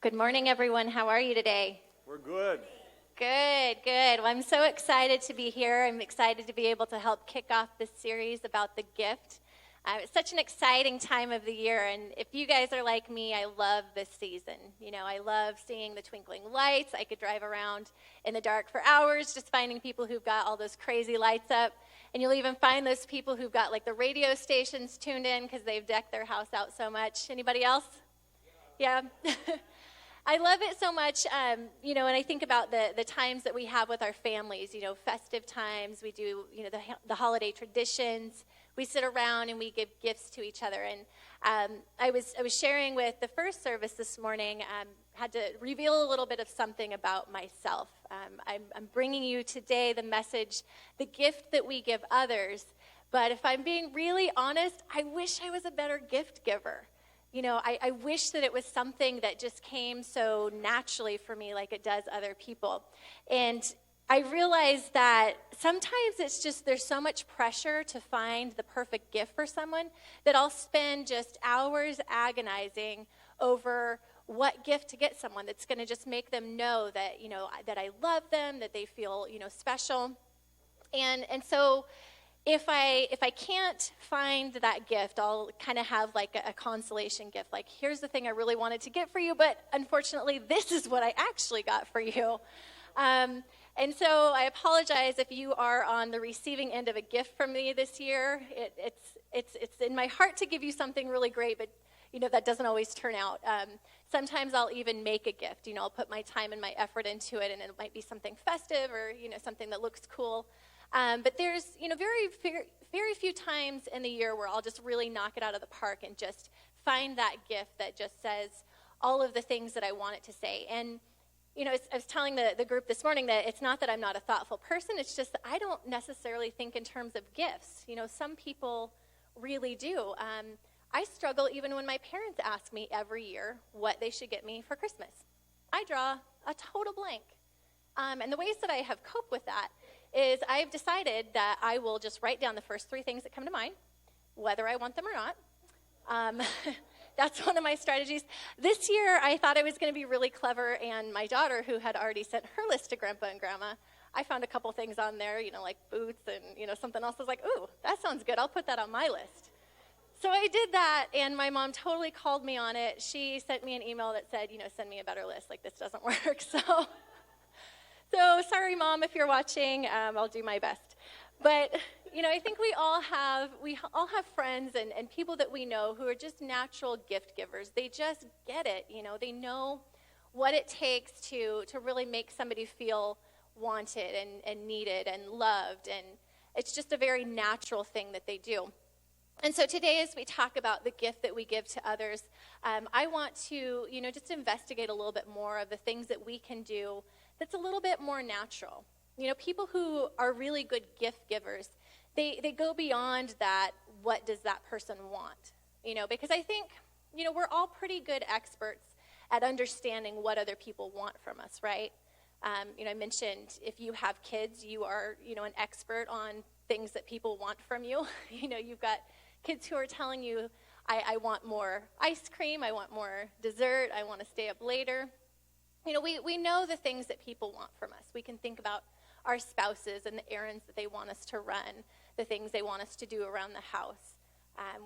Good morning, everyone. How are you today? We're good. Good. Well, I'm so excited to be here. I'm excited to be able to help kick off this series about the gift. It's such an exciting time of the year, and if you guys are like me, I love this season. You know, I love seeing the twinkling lights. I could drive around in the dark for hours just finding people who've got all those crazy lights up, and you'll even find those people who've got like the radio stations tuned in because they've decked their house out so much. Anybody else? Yeah. I love it so much, and I think about the times that we have with our families, festive times. We do, the holiday traditions. We sit around and we give gifts to each other. And I was sharing with the first service this morning, had to reveal a little bit of something about myself. I'm bringing you today the message, the gift that we give others. But if I'm being really honest, I wish I was a better gift giver. I wish that it was something that just came so naturally for me like it does other people. And I realize that sometimes it's just there's so much pressure to find the perfect gift for someone that I'll spend just hours agonizing over what gift to get someone that's going to just make them know that, that I love them, that they feel, special. And so if I can't find that gift, I'll kind of have like a consolation gift. Like, here's the thing I really wanted to get for you, but unfortunately, this is what I actually got for you. And so I apologize if you are on the receiving end of a gift from me this year. It's in my heart to give you something really great, but that doesn't always turn out. Sometimes I'll even make a gift. I'll put my time and my effort into it, and it might be something festive or something that looks cool. But there's, very few times in the year where I'll just really knock it out of the park and just find that gift that just says all of the things that I want it to say. And, I was telling the group this morning that it's not that I'm not a thoughtful person. It's just that I don't necessarily think in terms of gifts. Some people really do. I struggle even when my parents ask me every year what they should get me for Christmas. I draw a total blank. And the ways that I have coped with that is I've decided that I will just write down the first 3 things that come to mind, whether I want them or not. That's one of my strategies. This year, I thought I was going to be really clever, and my daughter, who had already sent her list to Grandpa and Grandma, I found a couple things on there, like boots and, something else. I was like, ooh, that sounds good. I'll put that on my list. So I did that, and my mom totally called me on it. She sent me an email that said, send me a better list. Like, this doesn't work. So sorry, Mom, if you're watching. I'll do my best. But, I think we all have friends and people that we know who are just natural gift givers. They just get it, They know what it takes to really make somebody feel wanted and needed and loved. And it's just a very natural thing that they do. And so today, as we talk about the gift that we give to others, I want to, just investigate a little bit more of the things that we can do that's a little bit more natural. People who are really good gift givers, they go beyond that, what does that person want? Because I think, we're all pretty good experts at understanding what other people want from us, right? I mentioned if you have kids, you are, an expert on things that people want from you. You've got kids who are telling you, I want more ice cream, I want more dessert, I want to stay up later. We know the things that people want from us. We can think about our spouses and the errands that they want us to run, the things they want us to do around the house.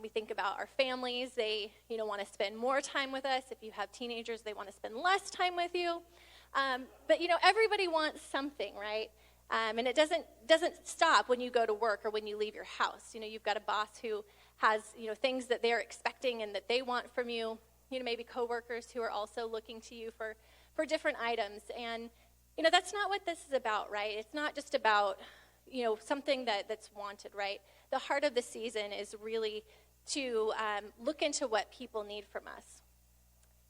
We think about our families. They, want to spend more time with us. If you have teenagers, they want to spend less time with you. But, everybody wants something, right? And it doesn't stop when you go to work or when you leave your house. You've got a boss who has, things that they're expecting and that they want from you. Maybe coworkers who are also looking to you for different items. And, that's not what this is about, right? It's not just about, something that's wanted, right? The heart of the season is really to look into what people need from us.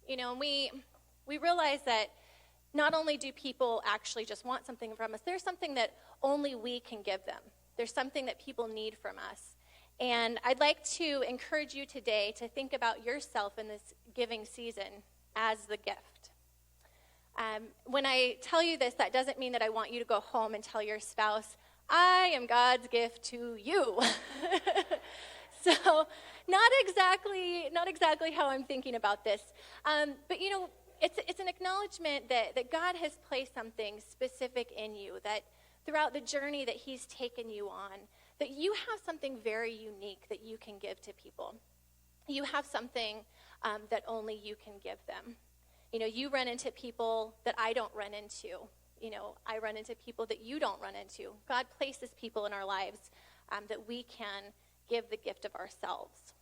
And we realize that not only do people actually just want something from us, there's something that only we can give them. There's something that people need from us. And I'd like to encourage you today to think about yourself in this giving season as the gift. When I tell you this, that doesn't mean that I want you to go home and tell your spouse, I am God's gift to you. So not exactly how I'm thinking about this. But it's an acknowledgement that God has placed something specific in you, that throughout the journey that he's taken you on, that you have something very unique that you can give to people. You have something that only you can give them. You run into people that I don't run into. I run into people that you don't run into. God places people in our lives that we can give the gift of ourselves.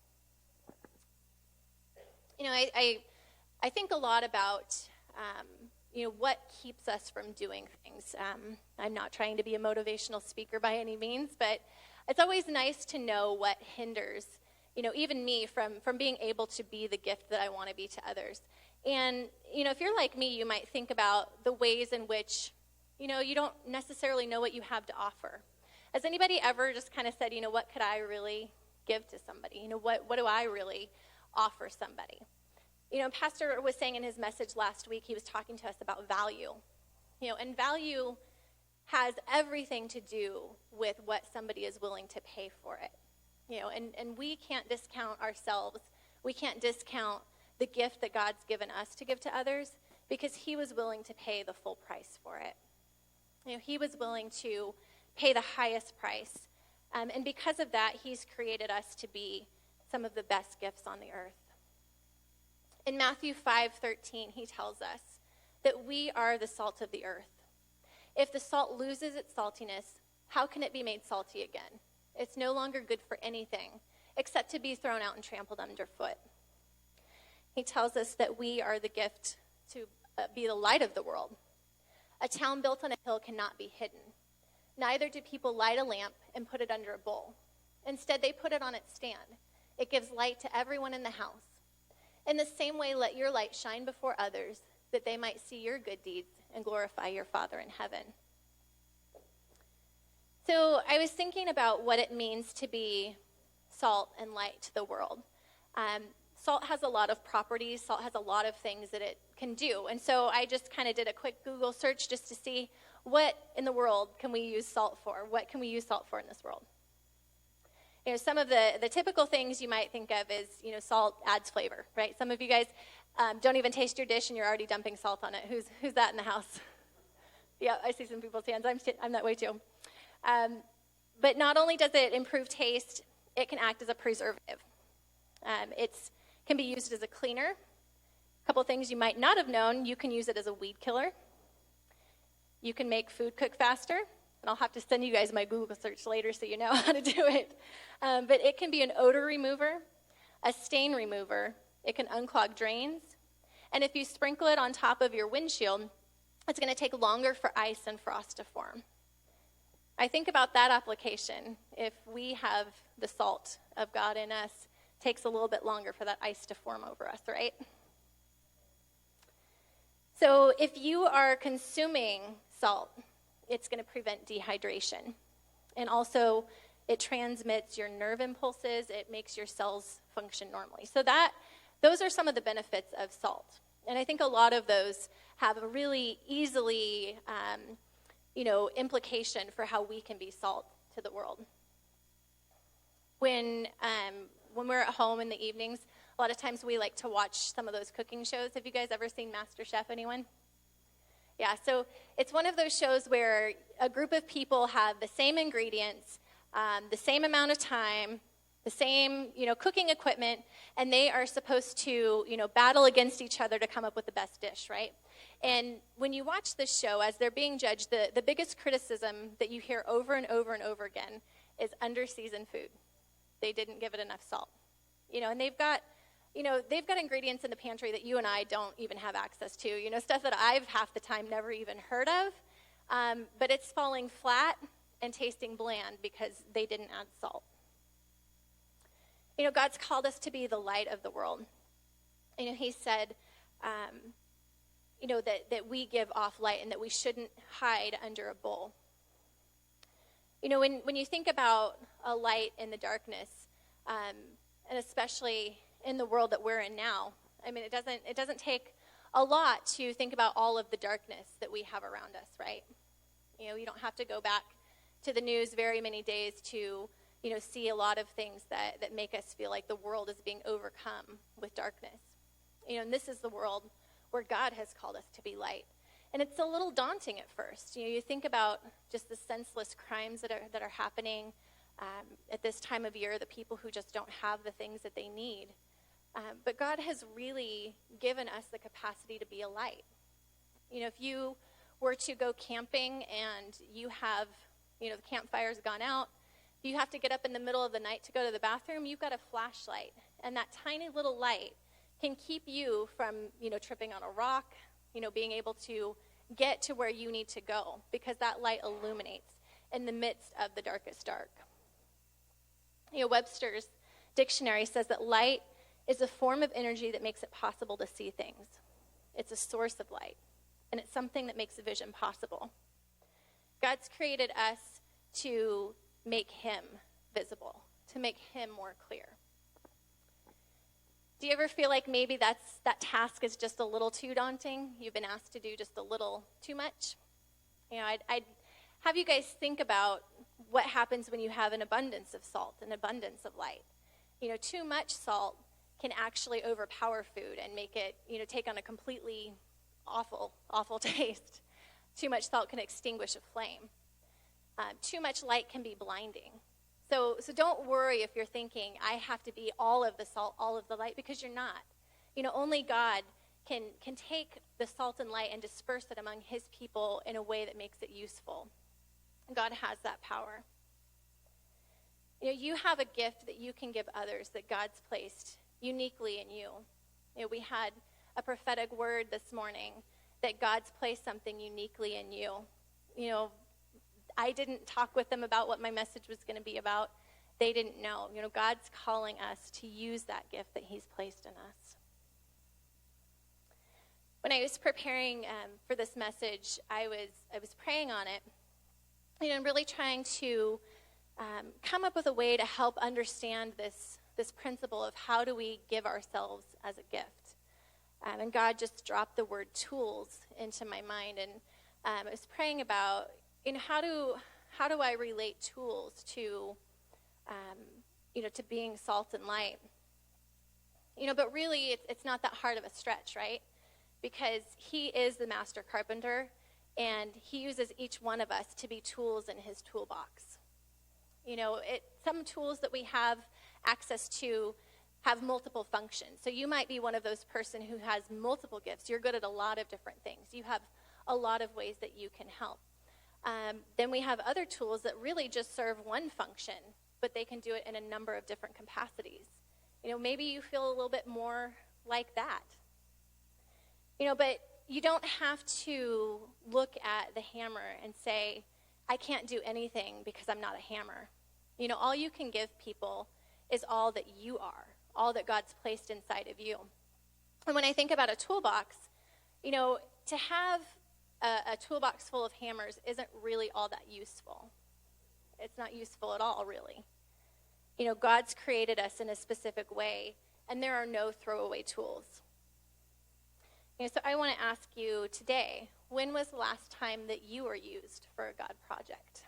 I think a lot about, what keeps us from doing things. I'm not trying to be a motivational speaker by any means, but it's always nice to know what hinders, even me from being able to be the gift that I want to be to others. And, if you're like me, you might think about the ways in which, you don't necessarily know what you have to offer. Has anybody ever just kind of said, what could I really give to somebody? What do I really offer somebody? Pastor was saying in his message last week, he was talking to us about value. And value has everything to do with what somebody is willing to pay for it. And we can't discount ourselves. We can't discount the gift that God's given us to give to others because he was willing to pay the full price for it. He was willing to pay the highest price. And because of that, he's created us to be some of the best gifts on the earth. In Matthew 5:13, he tells us that we are the salt of the earth. If the salt loses its saltiness, how can it be made salty again? It's no longer good for anything except to be thrown out and trampled underfoot. He tells us that we are the gift to be the light of the world. A town built on a hill cannot be hidden. Neither do people light a lamp and put it under a bowl. Instead, they put it on its stand. It gives light to everyone in the house. In the same way, let your light shine before others, that they might see your good deeds and glorify your Father in heaven. So I was thinking about what it means to be salt and light to the world. Salt has a lot of properties. Salt has a lot of things that it can do. And so I just kind of did a quick Google search just to see what in the world can we use salt for? What can we use salt for in this world? Some of the typical things you might think of is, salt adds flavor, right? Some of you guys don't even taste your dish and you're already dumping salt on it. Who's that in the house? Yeah, I see some people's hands. I'm that way too. But not only does it improve taste, it can act as a preservative. It can be used as a cleaner. A couple things you might not have known, you can use it as a weed killer. You can make food cook faster. And I'll have to send you guys my Google search later so you know how to do it. But it can be an odor remover, a stain remover. It can unclog drains. And if you sprinkle it on top of your windshield, it's going to take longer for ice and frost to form. I think about that application. If we have the salt of God in us, it takes a little bit longer for that ice to form over us, right? So if you are consuming salt, it's going to prevent dehydration. And also, it transmits your nerve impulses. It makes your cells function normally. So those are some of the benefits of salt. And I think a lot of those have a really easily, implication for how we can be salt to the world. When we're at home in the evenings, a lot of times we like to watch some of those cooking shows. Have you guys ever seen MasterChef, anyone? Yeah, so it's one of those shows where a group of people have the same ingredients, the same amount of time, the same, cooking equipment, and they are supposed to, battle against each other to come up with the best dish, right? And when you watch this show, as they're being judged, the biggest criticism that you hear over and over and over again is under-seasoned food. They didn't give it enough salt. And they've got ingredients in the pantry that you and I don't even have access to, stuff that I've half the time never even heard of, but it's falling flat and tasting bland because they didn't add salt. God's called us to be the light of the world. He said, that we give off light and that we shouldn't hide under a bowl. When you think about a light in the darkness, and especially in the world that we're in now, it doesn't take a lot to think about all of the darkness that we have around us, right? You don't have to go back to the news very many days to, see a lot of things that make us feel like the world is being overcome with darkness. And this is the world where God has called us to be light. And it's a little daunting at first. You think about just the senseless crimes that are happening at this time of year, the people who just don't have the things that they need. But God has really given us the capacity to be a light. If you were to go camping and you have, the campfire's gone out, you have to get up in the middle of the night to go to the bathroom, you've got a flashlight. And that tiny little light can keep you from, tripping on a rock, being able to get to where you need to go, because that light illuminates in the midst of the darkest dark. Webster's dictionary says that light is a form of energy that makes it possible to see things. It's a source of light, and it's something that makes vision possible. God's created us to make him visible, to make him more clear. Do you ever feel like maybe that task is just a little too daunting? You've been asked to do just a little too much? I'd have you guys think about what happens when you have an abundance of salt, an abundance of light. Too much salt can actually overpower food and make it, take on a completely awful taste. Too much salt can extinguish a flame. Too much light can be blinding. So don't worry if you're thinking, I have to be all of the salt, all of the light, because you're not. Only God can take the salt and light and disperse it among his people in a way that makes it useful. God has that power. You have a gift that you can give others that God's placed uniquely in you. We had a prophetic word this morning that God's placed something uniquely in you. I didn't talk with them about what my message was going to be about. They didn't know. God's calling us to use that gift that he's placed in us. When I was preparing for this message, I was praying on it, and really trying to come up with a way to help understand this principle of how do we give ourselves as a gift. And God just dropped the word tools into my mind, and I was praying about, how do I relate tools to, to being salt and light? But really, it's not that hard of a stretch, right? Because he is the master carpenter, and he uses each one of us to be tools in his toolbox. Some tools that we have access to have multiple functions. So you might be one of those person who has multiple gifts. You're good at a lot of different things. You have a lot of ways that you can help. Then we have other tools that really just serve one function, but they can do it in a number of different capacities. Maybe you feel a little bit more like that. But you don't have to look at the hammer and say, I can't do anything because I'm not a hammer. All you can give people is all that you are, all that God's placed inside of you. And when I think about a toolbox, to have a toolbox full of hammers isn't really all that useful. It's not useful at all, really. God's created us in a specific way, and there are no throwaway tools. So I want to ask you today, when was the last time that you were used for a God project?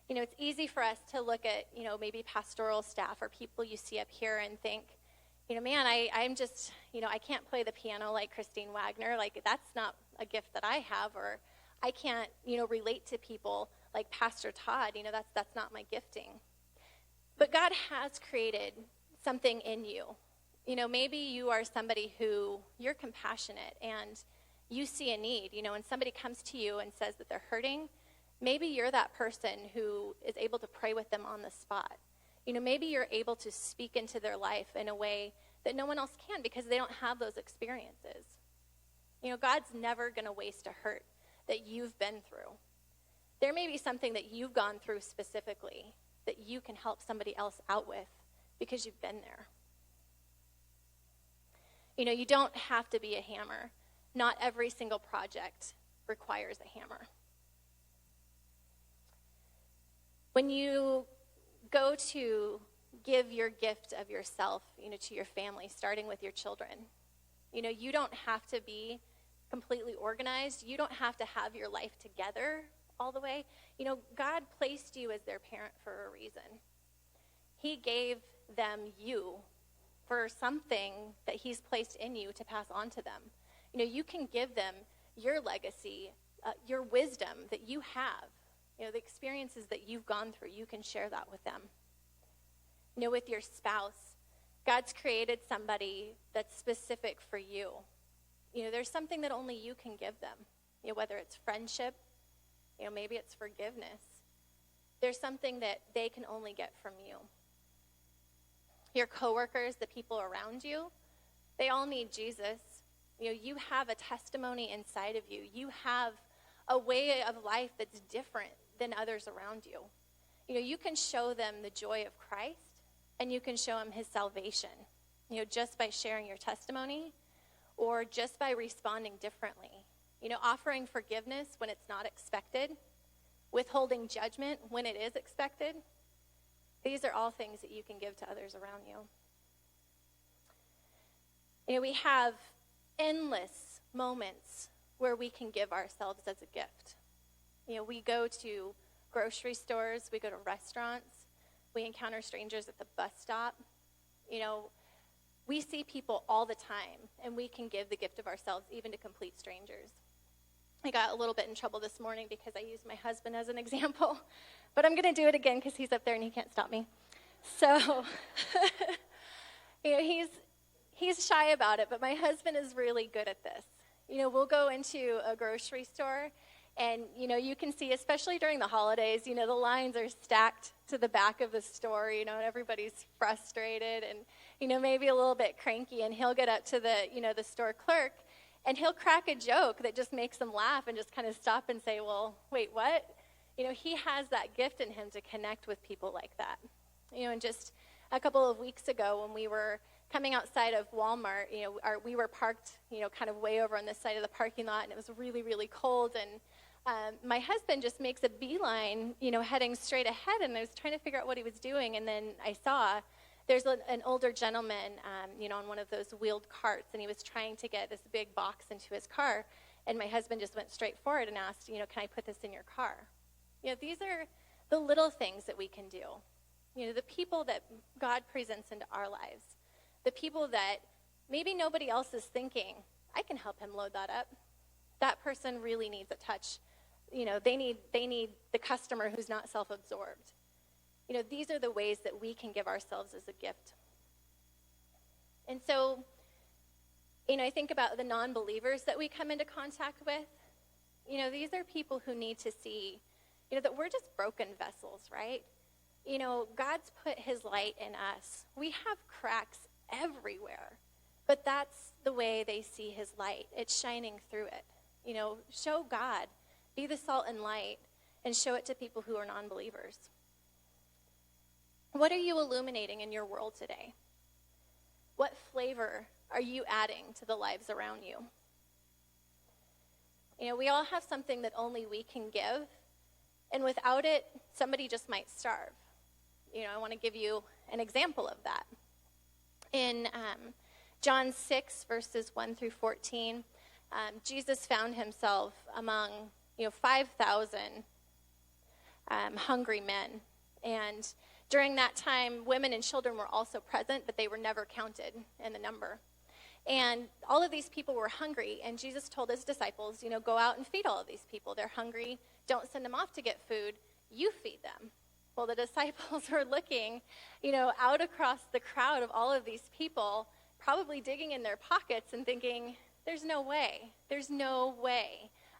It's easy for us to look at, maybe pastoral staff or people you see up here and think, man, I'm just, I can't play the piano like Christine Wagner. Like, that's not a gift that I have. Or I can't, relate to people like Pastor Todd. That's not my gifting. But God has created something in you. Maybe you are somebody who you're compassionate and you see a need, and somebody comes to you and says that they're hurting. Maybe you're that person who is able to pray with them on the spot. Maybe you're able to speak into their life in a way that no one else can because they don't have those experiences. God's never going to waste a hurt that you've been through. There may be something that you've gone through specifically that you can help somebody else out with because you've been there. You don't have to be a hammer. Not every single project requires a hammer. When you go to give your gift of yourself, to your family, starting with your children, you don't have to be completely organized. You don't have to have your life together all the way. God placed you as their parent for a reason. He gave them you for something that he's placed in you to pass on to them. You can give them your legacy, your wisdom that you have, the experiences that you've gone through. You can share that with them. With your spouse, God's created somebody that's specific for you. There's something that only you can give them, whether it's friendship, maybe it's forgiveness. There's something that they can only get from you. Your coworkers, the people around you, they all need Jesus. You have a testimony inside of you. You have a way of life that's different than others around you. You can show them the joy of Christ, and you can show them his salvation, just by sharing your testimony or just by responding differently. Offering forgiveness when it's not expected, withholding judgment when it is expected. These are all things that you can give to others around you. We have endless moments where we can give ourselves as a gift. We go to grocery stores, we go to restaurants, we encounter strangers at the bus stop. We see people all the time, and we can give the gift of ourselves even to complete strangers. I got a little bit in trouble this morning because I used my husband as an example, but I'm going to do it again because he's up there and he can't stop me. So, he's shy about it, but my husband is really good at this. We'll go into a grocery store, and, you can see, especially during the holidays, the lines are stacked to the back of the store, and everybody's frustrated and, maybe a little bit cranky, and he'll get up to the store clerk, and he'll crack a joke that just makes them laugh and just kind of stop and say, well, wait, what? He has that gift in him to connect with people like that. And just a couple of weeks ago when we were coming outside of Walmart, we were parked, kind of way over on this side of the parking lot, and it was really, really cold, and my husband just makes a beeline, heading straight ahead, and I was trying to figure out what he was doing, and then I saw there's an older gentleman, on one of those wheeled carts, and he was trying to get this big box into his car, and my husband just went straight forward and asked, can I put this in your car? These are the little things that we can do. The people that God presents into our lives, the people that maybe nobody else is thinking, I can help him load that up. That person really needs a touch. They need the customer who's not self-absorbed. These are the ways that we can give ourselves as a gift. And so, I think about the non-believers that we come into contact with. These are people who need to see, that we're just broken vessels, right? God's put his light in us. We have cracks everywhere, but that's the way they see his light. It's shining through it. Show God, be the salt and light, and show it to people who are non-believers. What are you illuminating in your world today? What flavor are you adding to the lives around you? We all have something that only we can give, and without it, somebody just might starve. I want to give you an example of that. In John 6, verses 1 through 14, Jesus found himself among 5,000 hungry men. And during that time, women and children were also present, but they were never counted in the number. And all of these people were hungry, and Jesus told his disciples, go out and feed all of these people. They're hungry. Don't send them off to get food. You feed them. Well, the disciples were looking, out across the crowd of all of these people, probably digging in their pockets and thinking, there's no way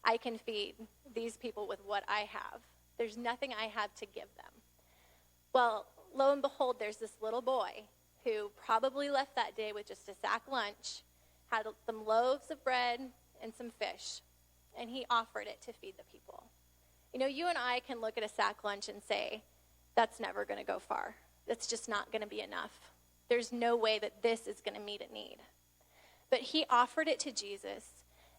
I can feed these people with what I have. There's nothing I have to give them. Well, lo and behold, there's this little boy who probably left that day with just a sack lunch, had some loaves of bread and some fish, and he offered it to feed the people. You and I can look at a sack lunch and say, that's never going to go far. That's just not going to be enough. There's no way that this is going to meet a need. But he offered it to Jesus,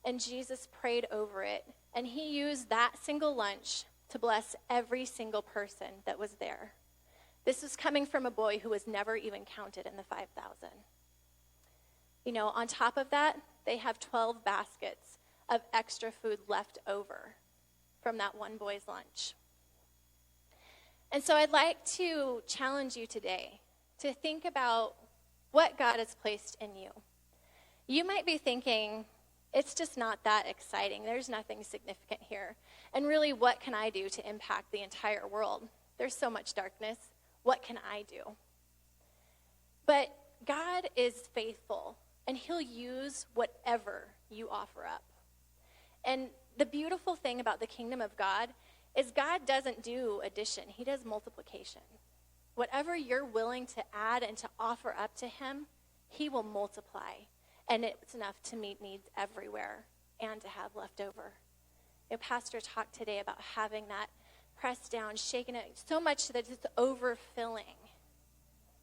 and Jesus prayed over it, and he used that single lunch to bless every single person that was there. This was coming from a boy who was never even counted in the 5,000. On top of that, they have 12 baskets of extra food left over from that one boy's lunch. And so I'd like to challenge you today to think about what God has placed in you. You might be thinking, it's just not that exciting. There's nothing significant here. And really, what can I do to impact the entire world? There's so much darkness. What can I do? But God is faithful, and he'll use whatever you offer up. And the beautiful thing about the kingdom of God is God doesn't do addition. He does multiplication. Whatever you're willing to add and to offer up to him, he will multiply. And it's enough to meet needs everywhere and to have left over. Pastor talked today about having that pressed down, shaken it so much that it's overfilling.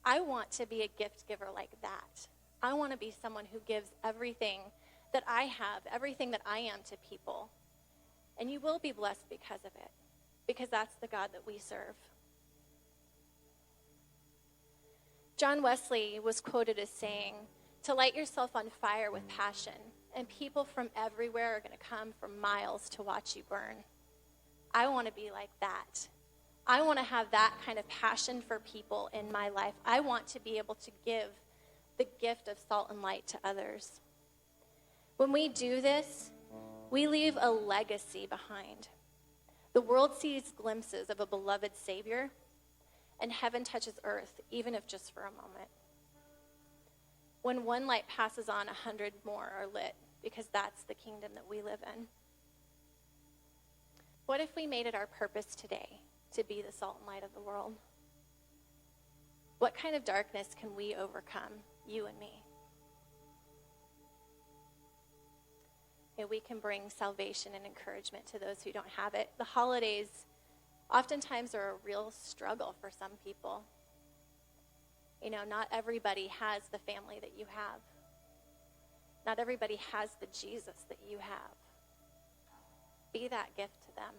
I want to be a gift giver like that. I want to be someone who gives everything that I have, everything that I am to people. And you will be blessed because of it, because that's the God that we serve. John Wesley was quoted as saying, "To light yourself on fire with passion, and people from everywhere are going to come for miles to watch you burn." I want to be like that. I want to have that kind of passion for people in my life. I want to be able to give the gift of salt and light to others. When we do this, we leave a legacy behind. The world sees glimpses of a beloved Savior, and heaven touches earth, even if just for a moment. When one light passes on, 100 more are lit, because that's the kingdom that we live in. What if we made it our purpose today to be the salt and light of the world? What kind of darkness can we overcome, you and me? We can bring salvation and encouragement to those who don't have it. The holidays oftentimes are a real struggle for some people. Not everybody has the family that you have. Not everybody has the Jesus that you have. Be that gift to them.